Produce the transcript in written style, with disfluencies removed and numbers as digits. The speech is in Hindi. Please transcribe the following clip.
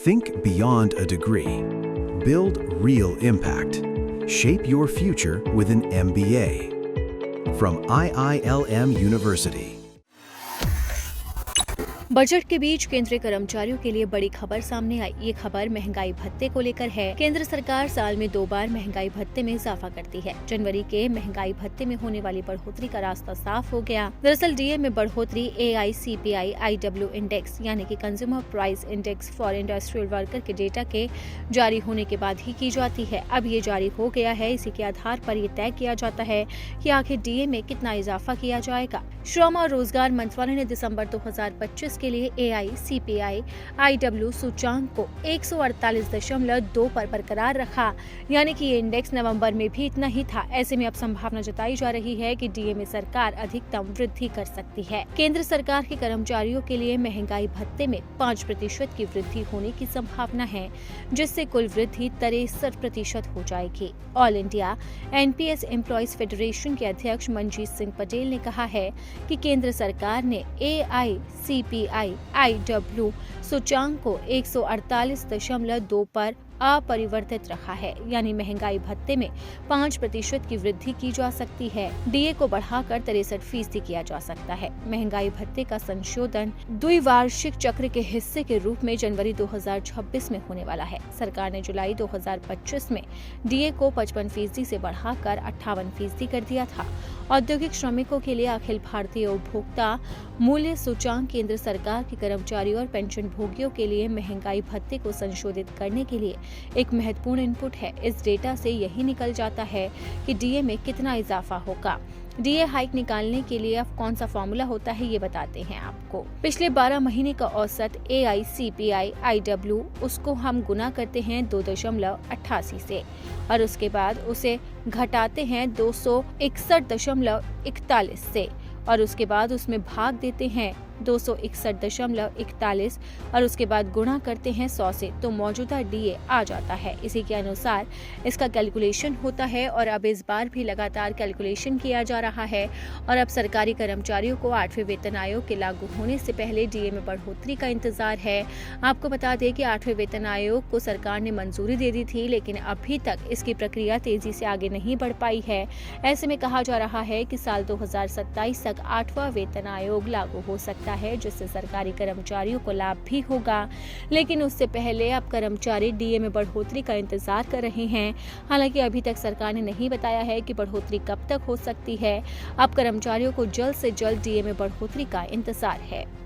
Think beyond a degree. Build real impact. Shape your future with an MBA. From IILM University. Budget के बीच केंद्रीय कर्मचारियों के लिए बड़ी खबर सामने आई। ये खबर महंगाई भत्ते को लेकर है। केंद्र सरकार साल में 2 बार महंगाई भत्ते में इजाफा करती है। जनवरी के महंगाई भत्ते में होने वाली बढ़ोतरी का रास्ता साफ हो गया। दरअसल डीए में बढ़ोतरी AICPI IW इंडेक्स यानी कि consumer price index for industrial worker के डेटा के जारी होने के बाद ही की जाती है। अब ये जारी हो गया है। इसी के आधार पर ये तय किया जाता है कि आखिर डीए में कितना इजाफा किया जाएगा। श्रम और रोजगार मंत्रालय ने दिसंबर 2025 के लिए AICPI IW सूचांक को 148.2 पर बरकरार रखा, यानी कि ये इंडेक्स नवंबर में भी इतना ही था। ऐसे में अब संभावना जताई जा रही है कि डीए में सरकार अधिकतम वृद्धि कर सकती है। केंद्र सरकार के कर्मचारियों के लिए महंगाई भत्ते में 5% की वृद्धि होने की संभावना है, जिससे कुल वृद्धि 63% हो जाएगी। All India NPS employees federation के अध्यक्ष मनजीत सिंह पटेल ने कहा है कि केंद्र सरकार ने AICPI IW सूचांक को 148.2 पर अपरिवर्तित रखा है, यानी महंगाई भत्ते में 5% की वृद्धि की जा सकती है। डीए को बढ़ाकर 63% किया जा सकता है। महंगाई भत्ते का संशोधन द्विवार्षिक चक्र के हिस्से के रूप में जनवरी 2026 में होने वाला है। सरकार ने जुलाई 2025 में डीए को 55% से बढ़ाकर 58% कर दिया था। औद्योगिक श्रमिकों के लिए अखिल भारतीय उपभोक्ता मूल्य सूचांक केंद्र सरकार के कर्मचारियों और पेंशन भोगियों के लिए महंगाई भत्ते को संशोधित करने के लिए एक महत्वपूर्ण इनपुट है। इस डेटा से यही निकल जाता है कि डीए में कितना इजाफा होगा। डीए हाइक निकालने के लिए अब कौन सा फॉर्मूला होता है ये बताते हैं आपको। पिछले 12 महीने का औसत AICPI IW उसको हम गुना करते हैं 2.88 से और उसके बाद उसे घटाते हैं 261.41 से और उसके बाद उसमें भाग देते हैं 261.41 और उसके बाद गुणा करते हैं 100 से, तो मौजूदा डीए आ जाता है। इसी के अनुसार इसका कैलकुलेशन होता है और अब इस बार भी लगातार कैलकुलेशन किया जा रहा है और अब सरकारी कर्मचारियों को 8वें वेतन आयोग के लागू होने से पहले डीए में बढ़ोतरी का इंतजार है। आपको बता दें कि 8वें वेतन आयोग को सरकार ने मंजूरी दे दी थी, लेकिन अभी तक इसकी प्रक्रिया तेजी से आगे नहीं बढ़ पाई है। ऐसे में कहा जा रहा है कि साल 2027 तक 8वां वेतन आयोग लागू हो सकता है, जिससे सरकारी कर्मचारियों को लाभ भी होगा। लेकिन उससे पहले अब कर्मचारी डीए में बढ़ोतरी का इंतजार कर रहे हैं। हालांकि अभी तक सरकार ने नहीं बताया है कि बढ़ोतरी कब तक हो सकती है। अब कर्मचारियों को जल्द से जल्द डीए में बढ़ोतरी का इंतजार है।